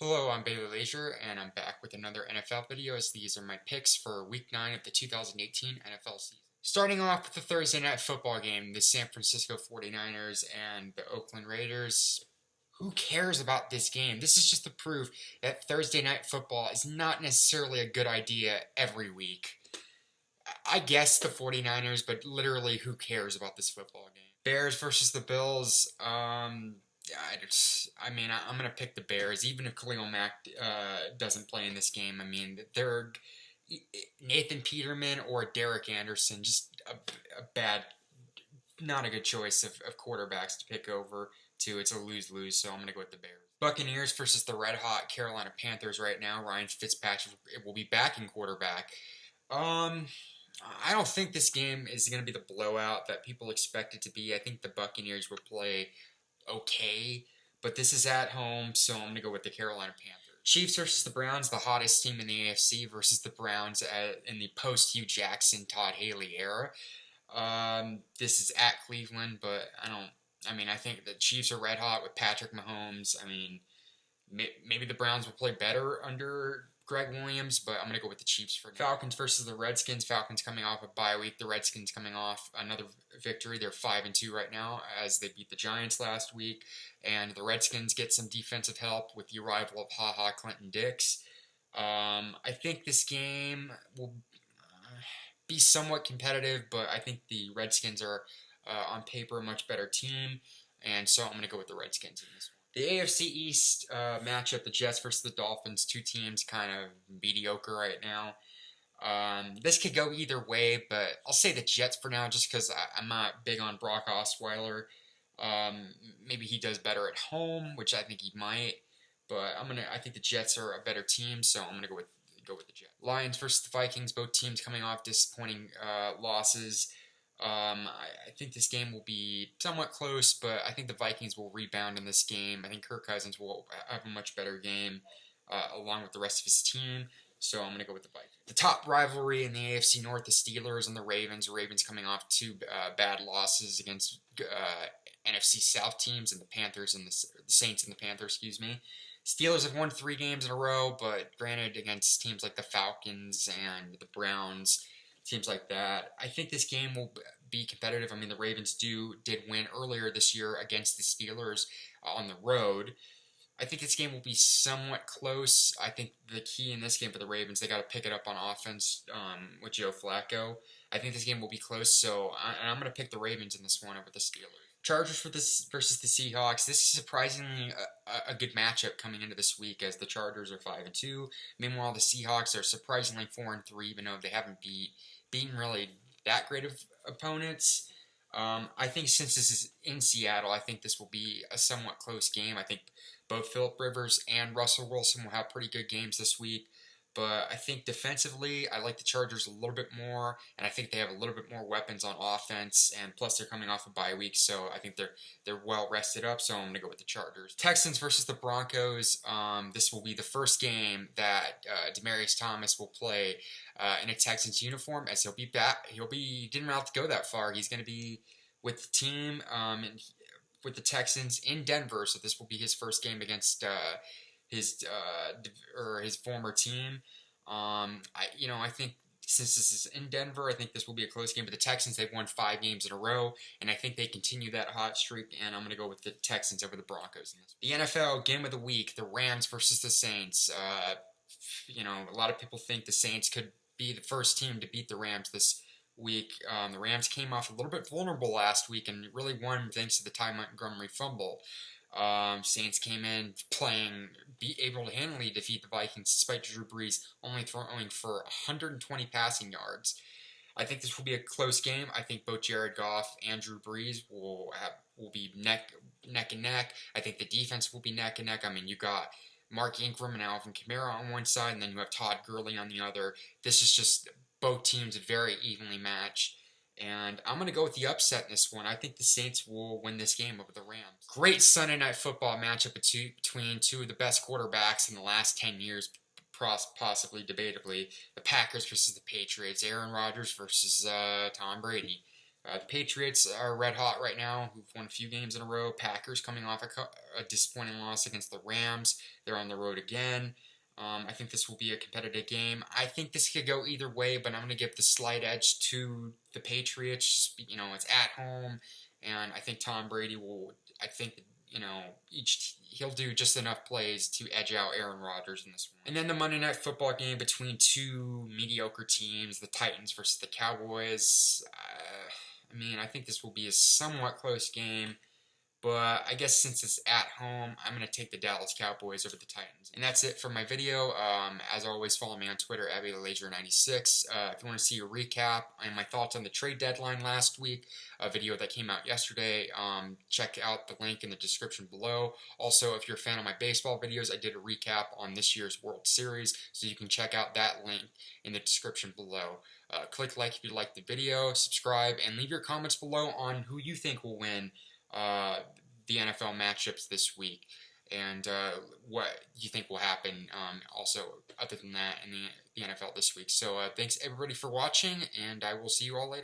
Hello, I'm Bailey Leisure, and I'm back with another NFL video as these are my picks for Week 9 of the 2018 NFL season. Starting off with the Thursday night football game, the San Francisco 49ers and the Oakland Raiders. Who cares about this game? This is just the proof that Thursday night football is not necessarily a good idea every week. I guess the 49ers, but literally who cares about this football game? Bears versus the Bills. I'm going to pick the Bears, even if Khalil Mack doesn't play in this game. I mean, they're Nathan Peterman or Derek Anderson, just a bad, not a good choice of quarterbacks to pick over to. It's a lose-lose, so I'm going to go with the Bears. Buccaneers versus the red-hot Carolina Panthers right now. Ryan Fitzpatrick will be back in quarterback. I don't think this game is going to be the blowout that people expect it to be. I think the Buccaneers will play okay, but this is at home, so I'm going to go with the Carolina Panthers. Chiefs versus the Browns, the hottest team in the AFC versus the Browns in the post-Hugh Jackson, Todd Haley era. This is at Cleveland, but I think the Chiefs are red hot with Patrick Mahomes. I mean, maybe the Browns will play better under Greg Williams, but I'm going to go with the Chiefs for now. Falcons versus the Redskins. Falcons coming off a bye week. The Redskins coming off another victory. They're 5-2 right now as they beat the Giants last week. And the Redskins get some defensive help with the arrival of HaHa Clinton Dix. I think this game will be somewhat competitive, but I think the Redskins are, on paper, a much better team. And so I'm going to go with the Redskins in this one. The AFC East matchup, the Jets versus the Dolphins, two teams kind of mediocre right now. This could go either way, but I'll say the Jets for now just because I'm not big on Brock Osweiler. Maybe he does better at home, which I think he might, but I think the Jets are a better team, so I'm going to go with the Jets. Lions versus the Vikings, both teams coming off disappointing losses. I think this game will be somewhat close, but I think the Vikings will rebound in this game. I think Kirk Cousins will have a much better game along with the rest of his team, so I'm going to go with the Vikings. The top rivalry in the AFC North, the Steelers and the Ravens. Ravens coming off two bad losses against NFC South teams, and the Panthers and the Saints and the Panthers, Steelers have won 3 games in a row, but granted against teams like the Falcons and the Browns, teams like that. I think this game will be competitive. I mean, the Ravens did win earlier this year against the Steelers on the road. I think this game will be somewhat close. I think the key in this game for the Ravens, they got to pick it up on offense with Joe Flacco. I think this game will be close, so I'm going to pick the Ravens in this one over the Steelers. Chargers versus the Seahawks. This is surprisingly a good matchup coming into this week as the Chargers are 5-2. Meanwhile, the Seahawks are surprisingly 4-3, even though they haven't beaten really that great of opponents. I think since this is in Seattle, I think this will be a somewhat close game. I think both Phillip Rivers and Russell Wilson will have pretty good games this week. But I think defensively, I like the Chargers a little bit more, and I think they have a little bit more weapons on offense, and plus they're coming off a bye week, so I think they're well rested up, so I'm going to go with the Chargers. Texans versus the Broncos. This will be the first game that Demaryius Thomas will play in a Texans uniform, as he'll be back. He didn't have to go that far. He's going to be with the team with the Texans in Denver, so this will be his first game against his former team. I think since this is in Denver, I think this will be a close game. But the Texans, they've won 5 games in a row, and I think they continue that hot streak. And I'm going to go with the Texans over the Broncos in this. The NFL game of the week: the Rams versus the Saints. A lot of people think the Saints could be the first team to beat the Rams this week. The Rams came off a little bit vulnerable last week and really won thanks to the Ty Montgomery fumble. Saints came in able to handily defeat the Vikings despite Drew Brees only throwing for 120 passing yards. I think this will be a close game. I think both Jared Goff and Drew Brees will be neck and neck. I think the defense will be neck and neck. I mean, you got Mark Ingram and Alvin Kamara on one side, and then you have Todd Gurley on the other. This is just both teams very evenly matched. And I'm going to go with the upset in this one. I think the Saints will win this game over the Rams. Great Sunday night football matchup between two of the best quarterbacks in the last 10 years, possibly, debatably. The Packers versus the Patriots. Aaron Rodgers versus Tom Brady. The Patriots are red hot right now, who've won a few games in a row. Packers coming off a disappointing loss against the Rams. They're on the road again. I think this will be a competitive game. I think this could go either way, but I'm going to give the slight edge to the Patriots. It's at home, and I think Tom Brady will. I think he'll do just enough plays to edge out Aaron Rodgers in this one. And then the Monday Night Football game between two mediocre teams, the Titans versus the Cowboys. I think this will be a somewhat close game. But I guess since it's at home, I'm going to take the Dallas Cowboys over the Titans. And that's it for my video. As always, follow me on Twitter, AbbyLaser96. If you want to see a recap and my thoughts on the trade deadline last week, a video that came out yesterday, check out the link in the description below. Also, if you're a fan of my baseball videos, I did a recap on this year's World Series, so you can check out that link in the description below. Click like if you liked the video, subscribe, and leave your comments below on who you think will win the NFL matchups this week, and what you think will happen also other than that in the NFL this week. So thanks everybody for watching, and I will see you all later.